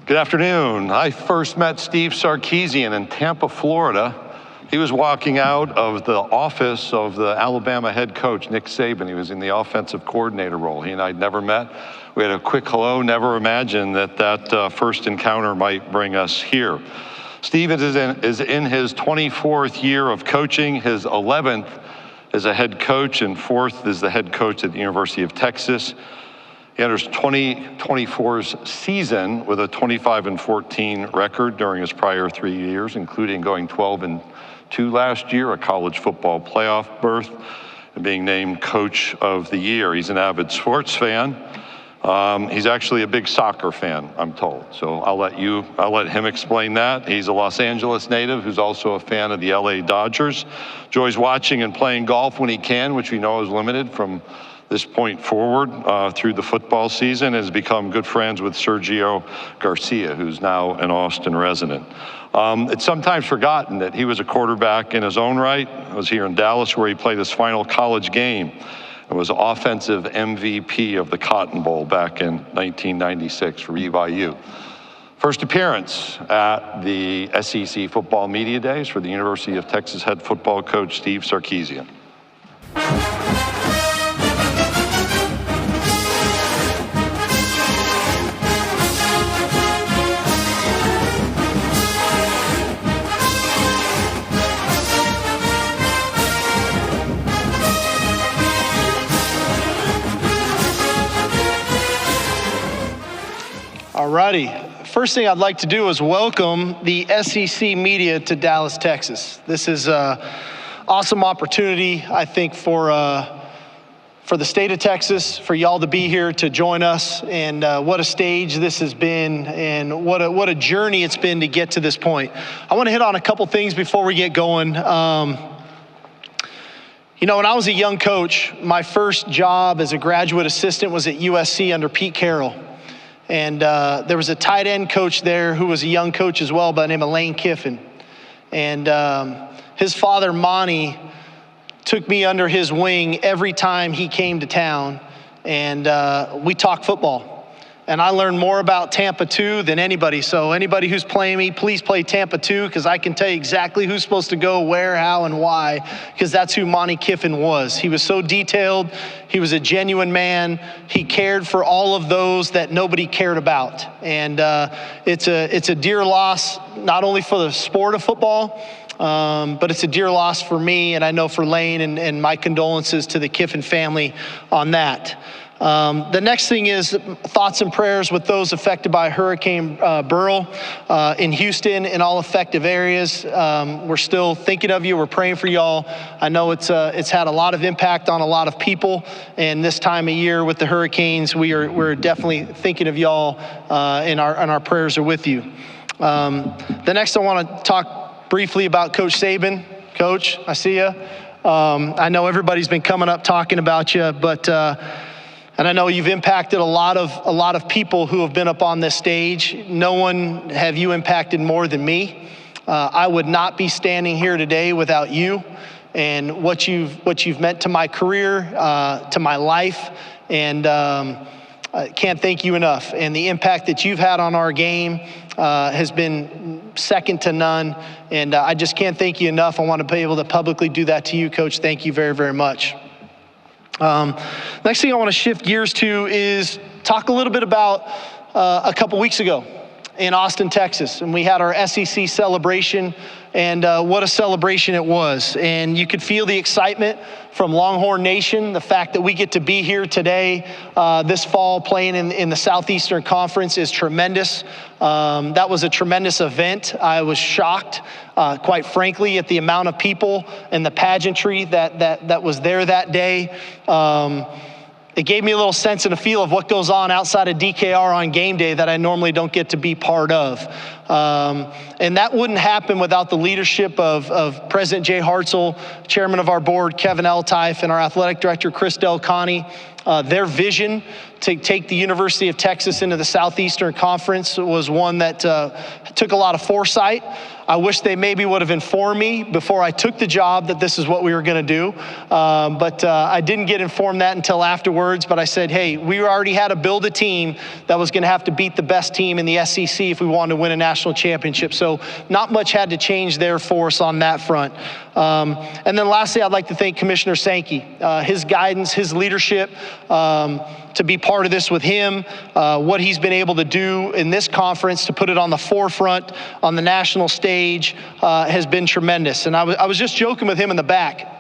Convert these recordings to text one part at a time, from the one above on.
Good afternoon. I first met Steve Sarkisian in Tampa, Florida. He was walking out of the office of the Alabama head coach, Nick Saban. He was in the offensive coordinator role. He and I had never met. We had a quick hello, never imagined that first encounter might bring us here. Steve is in his 24th year of coaching, his 11th as a head coach, and 4th as the head coach at the University of Texas. He enters 2024's season with a 25-14 record during his prior 3 years, including going 12-2 last year, a college football playoff berth, and being named Coach of the Year. He's an avid sports fan. He's actually a big soccer fan, I'm told. So I'll let him explain that. He's a Los Angeles native who's also a fan of the LA Dodgers. Enjoys watching and playing golf when he can, which we know is limited from this point forward through the football season, has become good friends with Sergio Garcia, who's now an Austin resident. It's sometimes forgotten that he was a quarterback in his own right. I was here in Dallas where he played his final college game and was offensive MVP of the Cotton Bowl back in 1996 for BYU. First appearance at the SEC Football Media Days for the University of Texas head football coach Steve Sarkisian. Alrighty, first thing I'd like to do is welcome the SEC media to Dallas, Texas. This is an awesome opportunity, I think, for the state of Texas, for y'all to be here to join us, and what a stage this has been, and what a journey it's been to get to this point. I want to hit on a couple things before we get going. When I was a young coach, my first job as a graduate assistant was at USC under Pete Carroll. And there was a tight end coach there who was a young coach as well by the name of Lane Kiffin. And his father, Monty, took me under his wing every time he came to town. And we talked football. And I learned more about Tampa 2 than anybody. So anybody who's playing me, please play Tampa 2, because I can tell you exactly who's supposed to go, where, how, and why, because that's who Monty Kiffin was. He was so detailed. He was a genuine man. He cared for all of those that nobody cared about. And it's a dear loss, not only for the sport of football, but it's a dear loss for me, and I know for Lane, and my condolences to the Kiffin family on that. The next thing is thoughts and prayers with those affected by Hurricane Beryl in Houston and all affected areas. We're still thinking of you. We're praying for y'all. I know it's had a lot of impact on a lot of people, and this time of year with the hurricanes, we're definitely thinking of y'all, and our prayers are with you. The next, I want to talk briefly about Coach Saban. Coach, I see you. I know everybody's been coming up talking about you, but and I know you've impacted a lot of people who have been up on this stage. No one have you impacted more than me. I would not be standing here today without you and what you've meant to my career, to my life, and I can't thank you enough. And the impact that you've had on our game has been second to none, and I just can't thank you enough. I want to be able to publicly do that to you, Coach. Thank you very, very much. Next thing I want to shift gears to is talk a little bit about a couple weeks ago in Austin, Texas. And we had our SEC celebration, and what a celebration it was. And you could feel the excitement from Longhorn Nation, the fact that we get to be here today, this fall, playing in the Southeastern Conference is tremendous. That was a tremendous event. I was shocked, quite frankly, at the amount of people and the pageantry that was there that day. It gave me a little sense and a feel of what goes on outside of DKR on game day that I normally don't get to be part of. And that wouldn't happen without the leadership of President Jay Hartzell, Chairman of our board, Kevin Eltife, and our athletic director, Chris Del Conte. Their vision to take the University of Texas into the Southeastern Conference was one that took a lot of foresight. I wish they maybe would have informed me before I took the job that this is what we were going to do. But I didn't get informed that until afterwards. But I said, hey, we already had to build a team that was going to have to beat the best team in the SEC if we wanted to win a national championship. So not much had to change there for us on that front. And then lastly, I'd like to thank Commissioner Sankey, his guidance, his leadership, to be part of this with him, what he's been able to do in this conference to put it on the forefront on the national stage has been tremendous. And I was just joking with him in the back.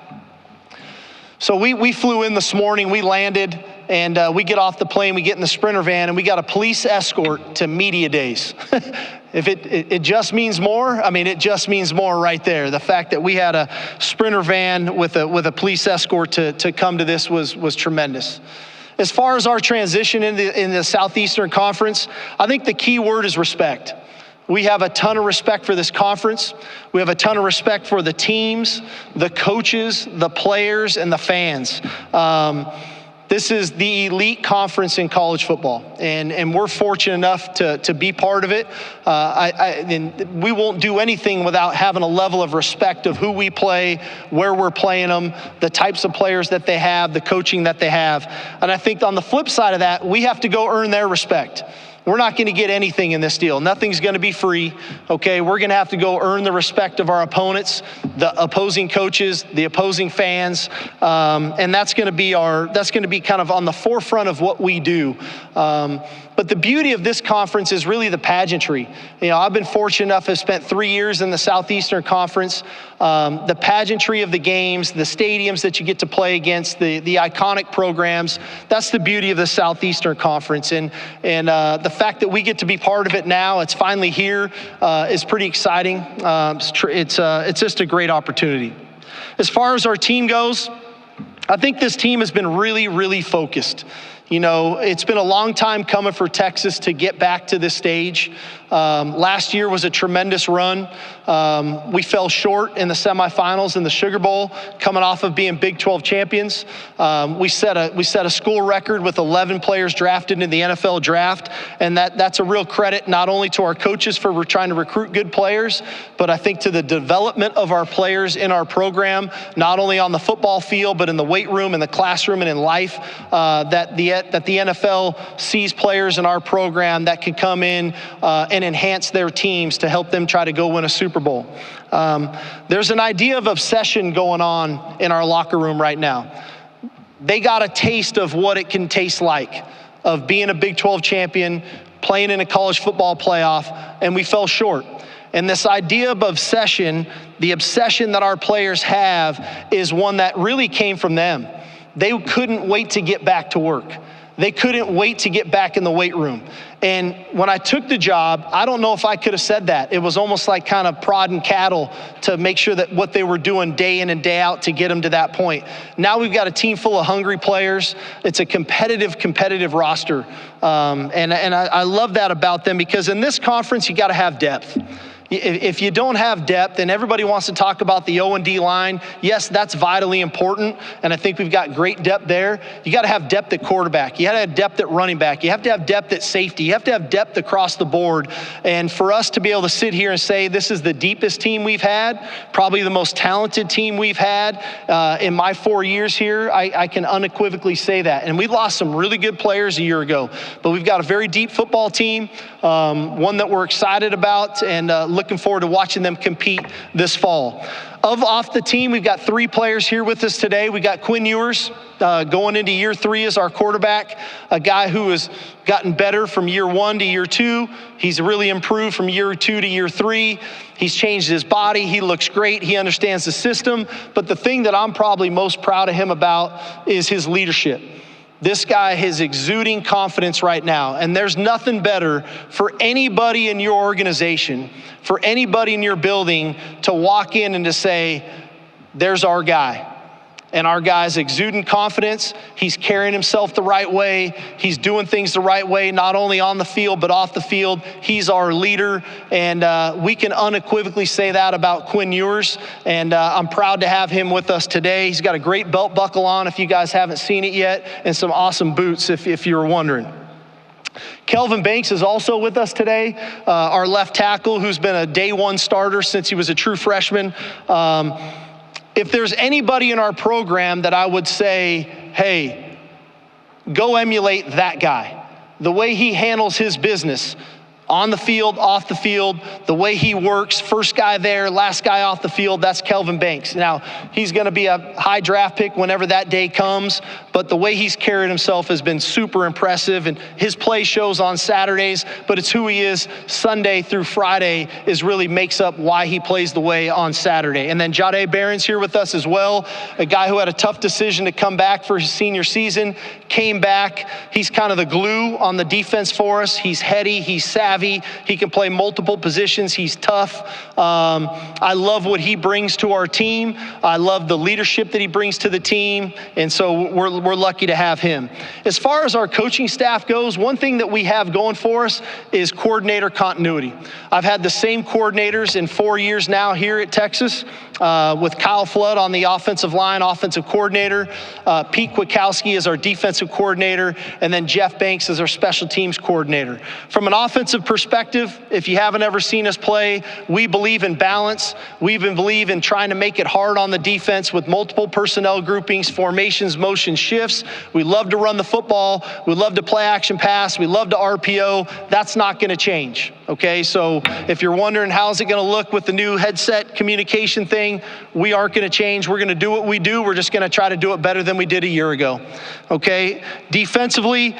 So we flew in this morning, we landed, and we get off the plane, we get in the Sprinter van, and we got a police escort to media days. If it just means more, I mean, it just means more right there. The fact that we had a Sprinter van with a police escort to come to this was tremendous. As far as our transition in the Southeastern Conference, I think the key word is respect. We have a ton of respect for this conference. We have a ton of respect for the teams, the coaches, the players, and the fans. This is the elite conference in college football, and we're fortunate enough to be part of it. And we won't do anything without having a level of respect of who we play, where we're playing them, the types of players that they have, the coaching that they have. And I think on the flip side of that, we have to go earn their respect. We're not going to get anything in this deal. Nothing's going to be free, okay? We're going to have to go earn the respect of our opponents, the opposing coaches, the opposing fans, and that's going to be kind of on the forefront of what we do. But the beauty of this conference is really the pageantry. You know, I've been fortunate enough to have spent 3 years in the Southeastern Conference. The pageantry of the games, the stadiums that you get to play against, the iconic programs, that's the beauty of the Southeastern Conference. And the fact that we get to be part of it now, it's finally here, is pretty exciting. It's just a great opportunity. As far as our team goes, I think this team has been really, really focused. You know, it's been a long time coming for Texas to get back to this stage. Last year was a tremendous run. We fell short in the semifinals in the Sugar Bowl, coming off of being Big 12 champions. We set a school record with 11 players drafted in the NFL draft, and that's a real credit not only to our coaches for trying to recruit good players, but I think to the development of our players in our program, not only on the football field, but in the weight room, in the classroom, and in life, that the NFL sees players in our program that can come in and enhance their teams to help them try to go win a Super Bowl. There's an idea of obsession going on in our locker room right now. They got a taste of what it can taste like, of being a Big 12 champion, playing in a college football playoff, and we fell short. And this idea of obsession, the obsession that our players have, is one that really came from them. They couldn't wait to get back to work. They couldn't wait to get back in the weight room. And when I took the job, I don't know if I could have said that. It was almost like kind of prodding cattle to make sure that what they were doing day in and day out to get them to that point. Now we've got a team full of hungry players. It's a competitive roster. And I love that about them, because in this conference, you got to have depth. If you don't have depth, and everybody wants to talk about the O&D line, yes, that's vitally important, and I think we've got great depth there. You got to have depth at quarterback. You got to have depth at running back. You have to have depth at safety. You have to have depth across the board. And for us to be able to sit here and say this is the deepest team we've had, probably the most talented team we've had in my 4 years here, I can unequivocally say that. And we lost some really good players a year ago, but we've got a very deep football team, one that we're excited about, and looking forward to watching them compete this fall. Off the team, we've got 3 players here with us today. We got Quinn Ewers going into year 3 as our quarterback, a guy who has gotten better from year 1 to year 2. He's really improved from year 2 to year 3. He's changed his body. He looks great. He understands the system. But the thing that I'm probably most proud of him about is his leadership. This guy is exuding confidence right now, and there's nothing better for anybody in your organization, for anybody in your building to walk in and to say, there's our guy. And our guy's exuding confidence. He's carrying himself the right way. He's doing things the right way, not only on the field, but off the field. He's our leader. And we can unequivocally say that about Quinn Ewers. And I'm proud to have him with us today. He's got a great belt buckle on, if you guys haven't seen it yet, and some awesome boots, if you were wondering. Kelvin Banks is also with us today, our left tackle, who's been a day one starter since he was a true freshman. If there's anybody in our program that I would say, hey, go emulate that guy. The way he handles his business, on the field, off the field, the way he works, first guy there, last guy off the field, that's Kelvin Banks. Now, he's going to be a high draft pick whenever that day comes, but the way he's carried himself has been super impressive, and his play shows on Saturdays, but it's who he is Sunday through Friday is really makes up why he plays the way on Saturday. And then Jahdae Barron's here with us as well, a guy who had a tough decision to come back for his senior season, came back. He's kind of the glue on the defense for us. He's heady, he's savvy. He can play multiple positions. He's tough. I love what he brings to our team. I love the leadership that he brings to the team. And so we're lucky to have him. As far as our coaching staff goes, one thing that we have going for us is coordinator continuity. I've had the same coordinators in 4 years now here at Texas, with Kyle Flood on the offensive line, offensive coordinator. Pete Kwiatkowski is our defensive coordinator. And then Jeff Banks is our special teams coordinator. From an offensive perspective, if you haven't ever seen us play, we believe in balance. We believe in trying to make it hard on the defense with multiple personnel groupings, formations, motion shifts. We love to run the football. We love to play action pass. We love to RPO. That's not going to change. Okay, so if you're wondering how's it going to look with the new headset communication thing, we aren't going to change. We're going to do what we do. We're just going to try to do it better than we did a year ago. Okay, defensively,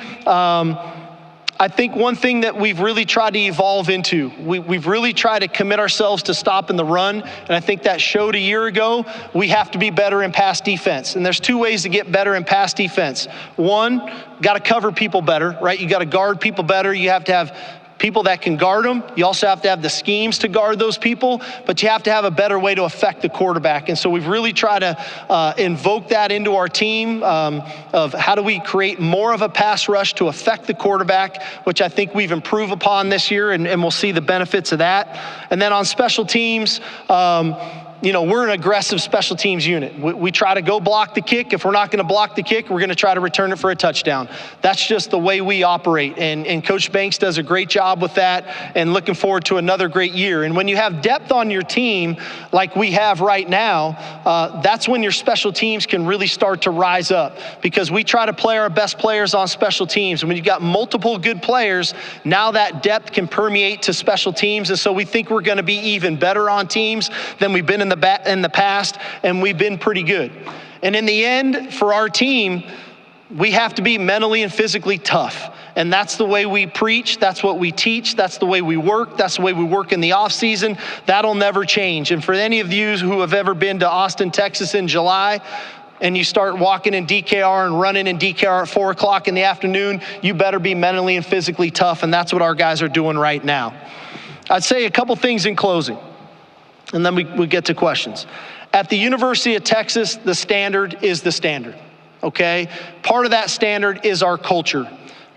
I think one thing that we've really tried to evolve into, we've really tried to commit ourselves to stopping the run, and I think that showed a year ago. We have to be better in pass defense, and there's two ways to get better in pass defense. One, got to cover people better, right? You got to guard people better. You have to have people that can guard them. You also have to have the schemes to guard those people, but you have to have a better way to affect the quarterback. And so we've really tried to invoke that into our team of how do we create more of a pass rush to affect the quarterback, which I think we've improved upon this year, and we'll see the benefits of that. And then on special teams, we're an aggressive special teams unit. We try to go block the kick. If we're not going to block the kick, we're going to try to return it for a touchdown. That's just the way we operate. And Coach Banks does a great job with that, and looking forward to another great year. And when you have depth on your team like we have right now, that's when your special teams can really start to rise up, because we try to play our best players on special teams. And when you've got multiple good players, now that depth can permeate to special teams. And so we think we're going to be even better on teams than we've been in the past, and we've been pretty good. And in the end, for our team, we have to be mentally and physically tough. And that's the way we preach. That's what we teach. That's the way we work. That's the way we work in the off season. That'll never change. And for any of you who have ever been to Austin, Texas in July, and you start walking in DKR and running in DKR at 4 o'clock in the afternoon, you better be mentally and physically tough. And that's what our guys are doing right now. I'd say a couple things in closing, and then we get to questions. At the University of Texas, the standard is the standard, okay? Part of that standard is our culture,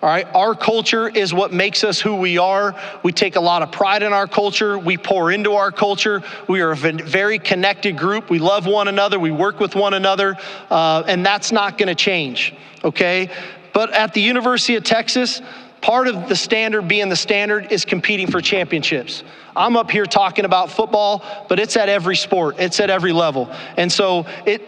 all right? Our culture is what makes us who we are. We take a lot of pride in our culture. We pour into our culture. We are a very connected group. We love one another. We work with one another, and that's not gonna change, okay? But at the University of Texas, part of the standard being the standard is competing for championships. I'm up here talking about football, but it's at every sport. It's at every level. And so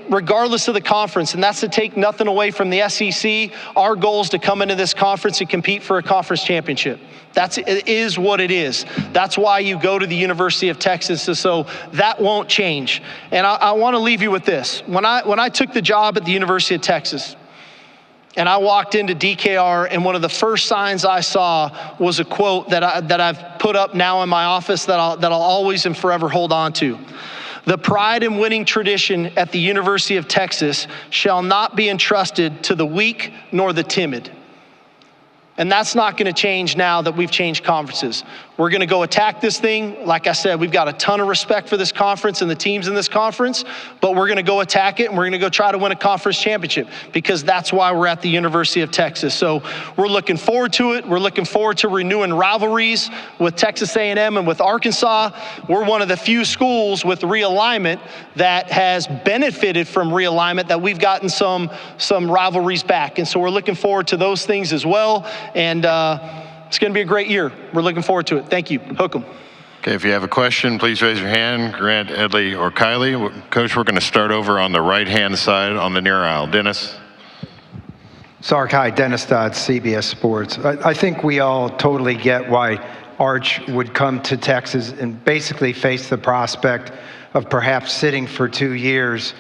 regardless of the conference, and that's to take nothing away from the SEC, our goal is to come into this conference and compete for a conference championship. It is what it is. That's why you go to the University of Texas. So that won't change. And I want to leave you with this. When I took the job at the University of Texas, and I walked into DKR, and one of the first signs I saw was a quote that I've put up now in my office that I'll always and forever hold on to. The pride and winning tradition at the University of Texas shall not be entrusted to the weak nor the timid. And that's not going to change now that we've changed conferences. We're going to go attack this thing. Like I said, we've got a ton of respect for this conference and the teams in this conference, but we're going to go attack it, and we're going to go try to win a conference championship, because that's why we're at the University of Texas. So we're looking forward to it. We're looking forward to renewing rivalries with Texas A&M and with Arkansas. We're one of the few schools with realignment that has benefited from realignment, that we've gotten some rivalries back. And so we're looking forward to those things as well. And it's going to be a great year. We're looking forward to it. Thank you. Hook 'em. Okay, if you have a question, please raise your hand. Grant, Edley, or Kylie. Coach, we're going to start over on the right-hand side on the near aisle. Dennis. Sark, hi, Dennis Dodd, CBS Sports. I think we all totally get why Arch would come to Texas and basically face the prospect of perhaps sitting for 2 years,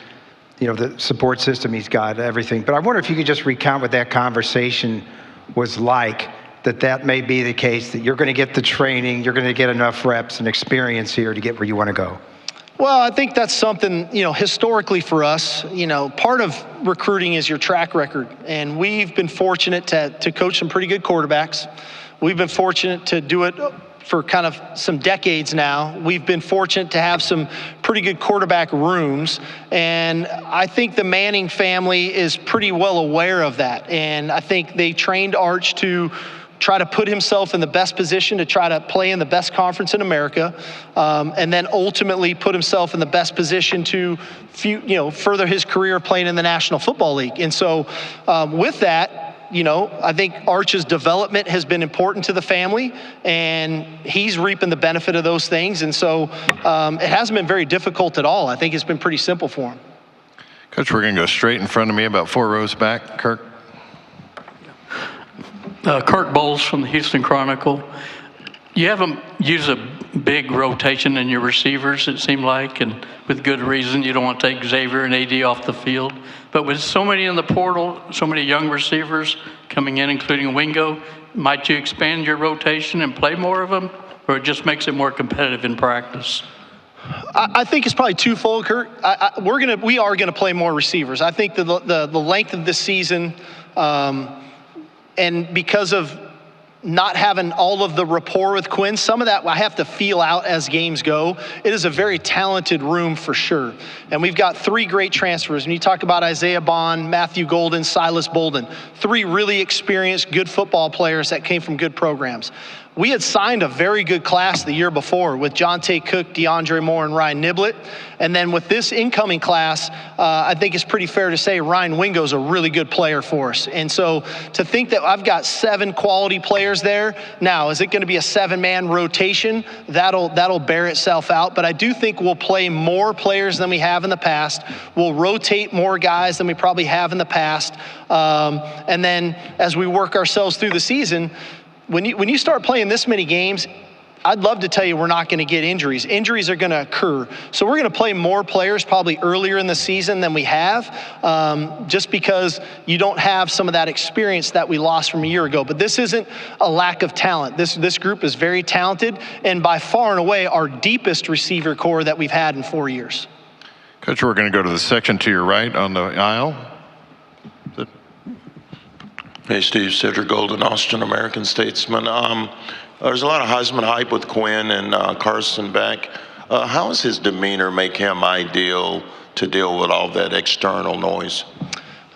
the support system he's got, everything. But I wonder if you could just recount what that conversation was like, that may be the case, that you're going to get the training, you're going to get enough reps and experience here to get where you want to go. Well, I think that's something, historically for us, part of recruiting is your track record. And we've been fortunate to coach some pretty good quarterbacks. We've been fortunate to do it for kind of some decades now. We've been fortunate to have some pretty good quarterback rooms. And I think the Manning family is pretty well aware of that. And I think they trained Arch to try to put himself in the best position to try to play in the best conference in America, and then ultimately put himself in the best position to further his career playing in the National Football League. And so with that, I think Arch's development has been important to the family, and he's reaping the benefit of those things. And so it hasn't been very difficult at all. I think it's been pretty simple for him. Coach, we're going to go straight in front of me, about 4 rows back. Kirk. Kirk Bowles from the Houston Chronicle. You haven't used a big rotation in your receivers, it seemed like, and with good reason. You don't want to take Xavier and AD off the field. But with so many in the portal, so many young receivers coming in, including Wingo, might you expand your rotation and play more of them, or it just makes it more competitive in practice? I think it's probably twofold, Kurt. We are gonna play more receivers. I think the length of this season, and because of not having all of the rapport with Quinn, some of that I have to feel out as games go. It is a very talented room for sure. And we've got 3 great transfers. When you talk about Isaiah Bond, Matthew Golden, Silas Bolden, 3 really experienced, good football players that came from good programs. We had signed a very good class the year before with Jonte Cook, DeAndre Moore, and Ryan Niblett. And then with this incoming class, I think it's pretty fair to say Ryan Wingo's a really good player for us. And so to think that I've got 7 quality players there, now, is it going to be a 7-man rotation? That'll bear itself out. But I do think we'll play more players than we have in the past. We'll rotate more guys than we probably have in the past. And then as we work ourselves through the season, when you start playing this many games, I'd love to tell you we're not going to get injuries. Injuries are going to occur. So we're going to play more players probably earlier in the season than we have, just because you don't have some of that experience that we lost from a year ago. But this isn't a lack of talent. This group is very talented, and by far and away our deepest receiver core that we've had in 4 years. Coach, we're going to go to the section to your right on the aisle. Hey, Steve, Cedric Golden, Austin American Statesman. There's a lot of Heisman hype with Quinn and Carson back. How does his demeanor make him ideal to deal with all that external noise?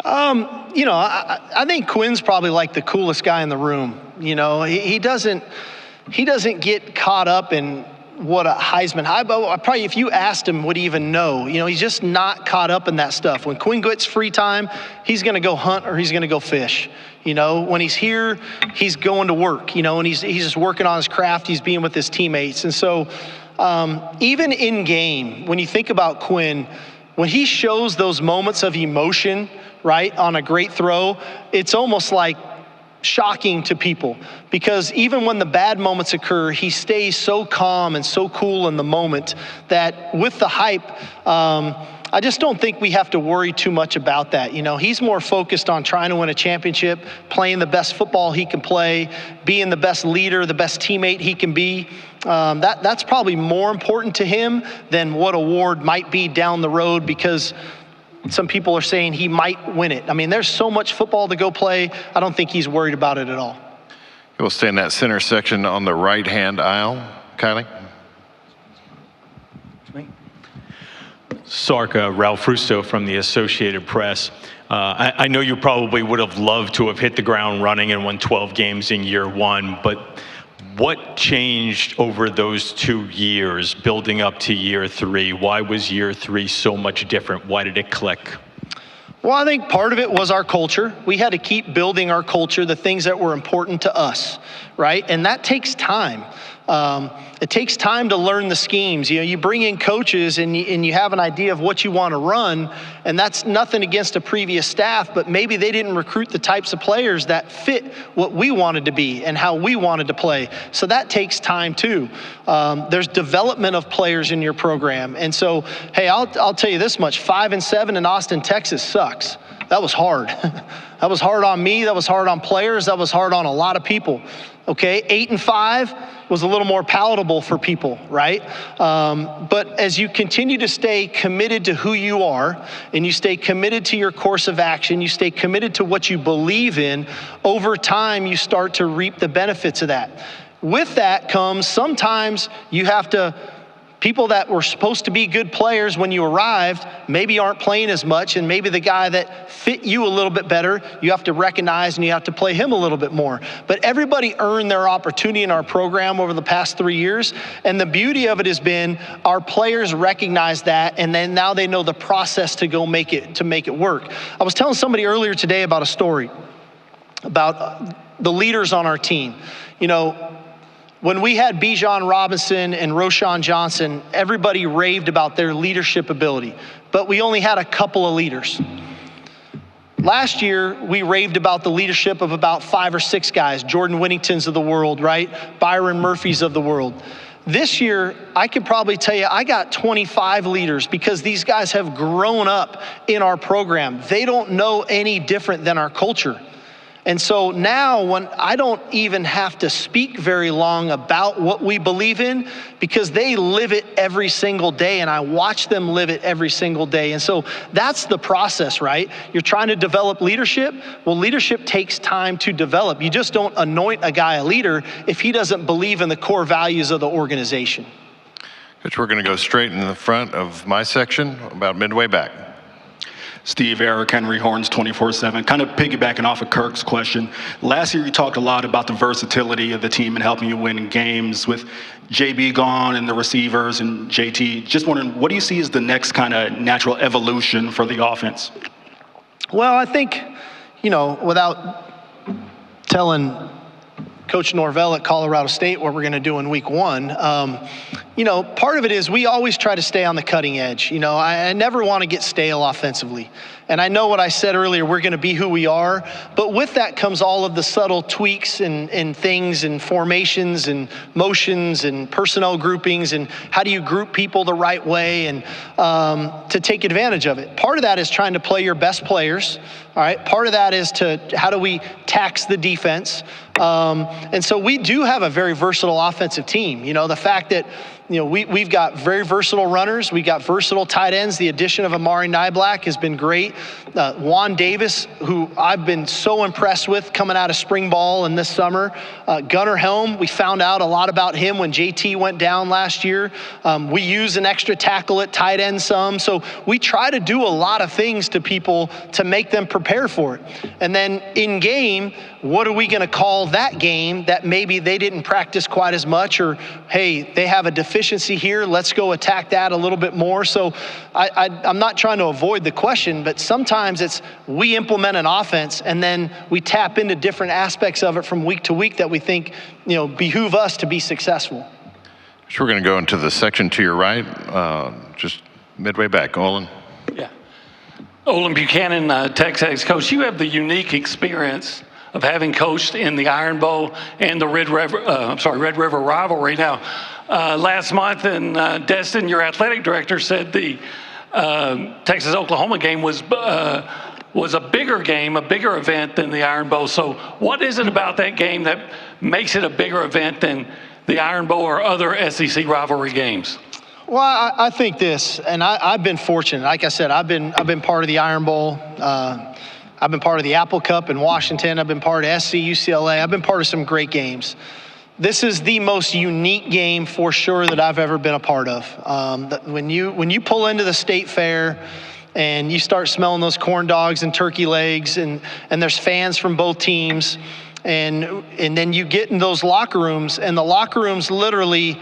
I think Quinn's probably like the coolest guy in the room. He doesn't get caught up in what a Heisman hype. Probably if you asked him, would he even know? He's just not caught up in that stuff. When Quinn gets free time, he's going to go hunt or he's going to go fish. When he's here, he's going to work, and he's just working on his craft. He's being with his teammates. And so even in game, when you think about Quinn, when he shows those moments of emotion, right, on a great throw, it's almost like shocking to people, because even when the bad moments occur, he stays so calm and so cool in the moment that with the hype, I just don't think we have to worry too much about that. He's more focused on trying to win a championship, playing the best football he can play, being the best leader, the best teammate he can be. That's probably more important to him than what award might be down the road, because some people are saying he might win it. I mean, there's so much football to go play. I don't think he's worried about it at all. We'll stay in that center section on the right-hand aisle. Kylie? Sark, Ralph Russo from the Associated Press. I know you probably would have loved to have hit the ground running and won 12 games in year one, but what changed over those 2 years building up to year three? Why was year three so much different? Why did it click? Well, I think part of it was our culture. We had to keep building our culture, the things that were important to us, right? And that takes time. It takes time to learn the schemes. You know, you bring in coaches and you have an idea of what you want to run, and that's nothing against a previous staff, but maybe they didn't recruit the types of players that fit what we wanted to be and how we wanted to play. So that takes time too. There's development of players in your program. And so, hey, I'll tell you this much, 5-7 in Austin, Texas sucks. That was hard. That was hard on me. That was hard on players. That was hard on a lot of people. Okay, 8-5 was a little more palatable for people, right? But as you continue to stay committed to who you are, and you stay committed to your course of action, you stay committed to what you believe in, over time you start to reap the benefits of that. With that comes sometimes you have to, people that were supposed to be good players when you arrived maybe aren't playing as much, and maybe the guy that fit you a little bit better, you have to recognize and you have to play him a little bit more. But everybody earned their opportunity in our program over the past 3 years, and the beauty of it has been our players recognize that, and then now they know the process to go make it work. I was telling somebody earlier today about a story about the leaders on our team. You know, when we had Bijan Robinson and Roshan Johnson, everybody raved about their leadership ability, but we only had a couple of leaders. Last year, we raved about the leadership of about 5 or 6 guys, Jordan Whittingtons of the world, right? Byron Murphys of the world. This year, I can probably tell you, I got 25 leaders because these guys have grown up in our program. They don't know any different than our culture. And so now when I don't even have to speak very long about what we believe in, because they live it every single day and I watch them live it every single day. And so that's the process, right? You're trying to develop leadership. Well, leadership takes time to develop. You just don't anoint a guy a leader if he doesn't believe in the core values of the organization. Coach, we're going to go straight in the front of my section, about midway back. Steve, Eric, Henry, Horns 24/7. Kind of piggybacking off of Kirk's question. Last year, you talked a lot about the versatility of the team and helping you win games with JB gone and the receivers and JT. Just wondering, what do you see as the next kind of natural evolution for the offense? Well, I think, you know, without telling Coach Norvell at Colorado State what we're going to do in week one, you know, part of it is we always try to stay on the cutting edge. You know, I never want to get stale offensively. And I know what I said earlier, we're going to be who we are. But with that comes all of the subtle tweaks and things and formations and motions and personnel groupings and how do you group people the right way and to take advantage of it. Part of that is trying to play your best players. All right. Part of that is to how do we tax the defense. And so we do have a very versatile offensive team. You know, the fact that, you know, we've got very versatile runners. We got versatile tight ends. The addition of Amari Niblack has been great. Juan Davis, who I've been so impressed with coming out of spring ball and this summer. Gunnar Helm, we found out a lot about him when JT went down last year. We use an extra tackle at tight end some. So we try to do a lot of things to people to make them prepare for it. And then in game, what are we going to call that game that maybe they didn't practice quite as much, or, hey, they have a deficiency here, let's go attack that a little bit more. So I'm not trying to avoid the question, but sometimes it's we implement an offense and then we tap into different aspects of it from week to week that we think, you know, behoove us to be successful. So we're going to go into the section to your right, just midway back. Olin. Yeah. Olin Buchanan, Texas coach, you have the unique experience of having coached in the Iron Bowl and the Red River rivalry. Now, last month in Destin, your athletic director said the Texas-Oklahoma game was a bigger game, a bigger event than the Iron Bowl. So what is it about that game that makes it a bigger event than the Iron Bowl or other SEC rivalry games? Well, I think this, and I've been fortunate. Like I said, I've been part of the Iron Bowl. I've been part of the Apple Cup in Washington. I've been part of SC, UCLA. I've been part of some great games. This is the most unique game for sure that I've ever been a part of. When you pull into the state fair and you start smelling those corn dogs and turkey legs, and there's fans from both teams, and then you get in those locker rooms, and the locker rooms literally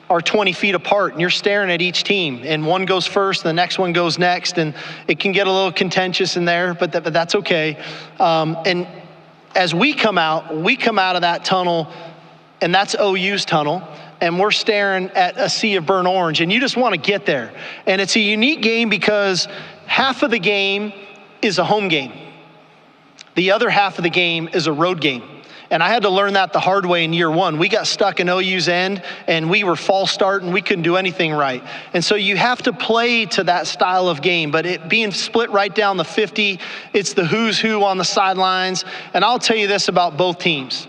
are 20 feet apart, and you're staring at each team, and one goes first, the next one goes next, and it can get a little contentious in there, but that's okay. And as we come out of that tunnel, and that's OU's tunnel, and we're staring at a sea of burnt orange, and you just want to get there. And it's a unique game because half of the game is a home game. The other half of the game is a road game. And I had to learn that the hard way in year one. We got stuck in OU's end, and we were false start, and we couldn't do anything right. And so you have to play to that style of game. But it being split right down the 50, it's the who's who on the sidelines. And I'll tell you this about both teams.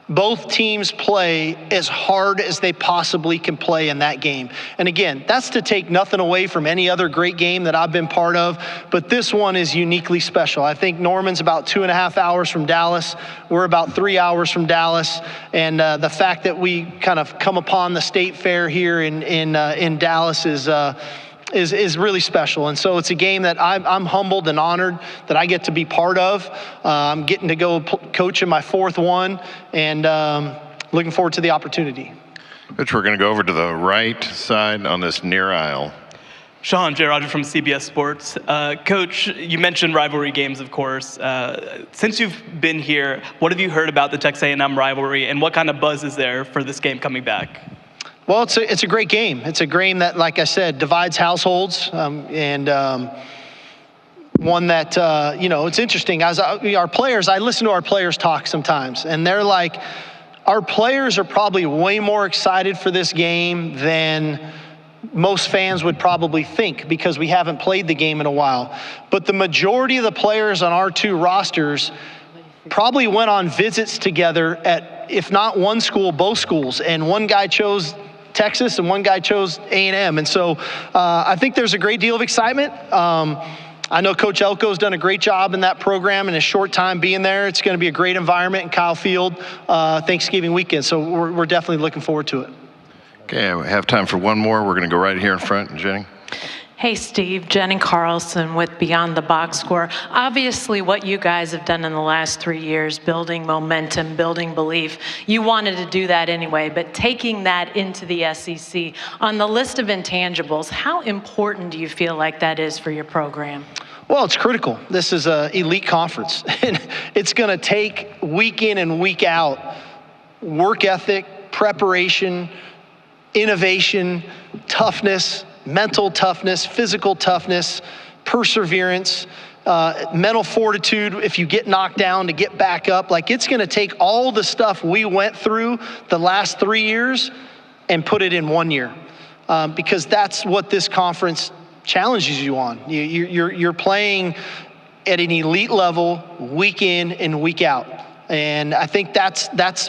Both teams play as hard as they possibly can play in that game. And again, that's to take nothing away from any other great game that I've been part of, but this one is uniquely special. I think Norman's about 2.5 hours from Dallas. We're about 3 hours from Dallas. And the fact that we kind of come upon the state fair here in Dallas is really special. And so it's a game that I'm humbled and honored that I get to be part of. I'm getting to go coach in my 4th one, and looking forward to the opportunity. Coach, we're going to go over to the right side on this near aisle. Sean, Jay Rogers from CBS Sports. Coach, you mentioned rivalry games, of course. Since you've been here, what have you heard about the Texas A&M rivalry, and what kind of buzz is there for this game coming back? Well, it's a great game. It's a game that, like I said, divides households, and one that, it's interesting. Our players, I listen to our players talk sometimes, and they're like, our players are probably way more excited for this game than most fans would probably think, because we haven't played the game in a while. But the majority of the players on our 2 rosters probably went on visits together at, if not one school, both schools. And one guy chose Texas and one guy chose A&M. And so I think there's a great deal of excitement. I know Coach Elko's done a great job in that program in a short time being there. It's going to be a great environment in Kyle Field Thanksgiving weekend. So we're definitely looking forward to it. Okay, I have time for one more. We're going to go right here in front. Jenny. Hey, Steve. Jenny Carlson with Beyond the Box Score. Obviously, what you guys have done in the last 3 years, building momentum, building belief, you wanted to do that anyway, but taking that into the SEC, on the list of intangibles, how important do you feel like that is for your program? Well, it's critical. This is an elite conference. It's going to take week in and week out work ethic, preparation, innovation, toughness, mental toughness, physical toughness, perseverance, mental fortitude if you get knocked down to get back up. Like, it's going to take all the stuff we went through the last 3 years and put it in 1 year, because that's what this conference challenges you on. You're playing at an elite level week in and week out. And I think that's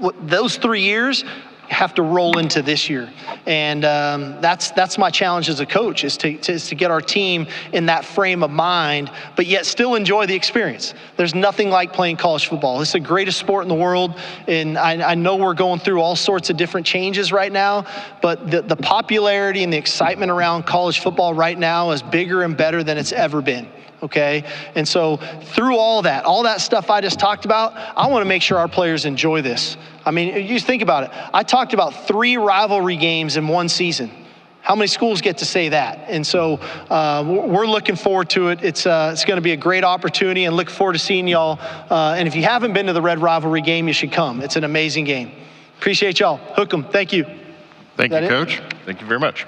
what those 3 years have to roll into this year. And that's my challenge as a coach, is to get our team in that frame of mind, but yet still enjoy the experience. There's nothing like playing college football. It's the greatest sport in the world, and I know we're going through all sorts of different changes right now, but the popularity and the excitement around college football right now is bigger and better than it's ever been. Okay, and so through all that stuff I just talked about, I want to make sure our players enjoy this. I mean, you think about it. I talked about 3 rivalry games in one season. How many schools get to say that? And so we're looking forward to it. It's going to be a great opportunity, and look forward to seeing y'all. And if you haven't been to the Red Rivalry game, you should come. It's an amazing game. Appreciate y'all. Hook 'em. Thank you. Thank you, Coach. Thank you very much.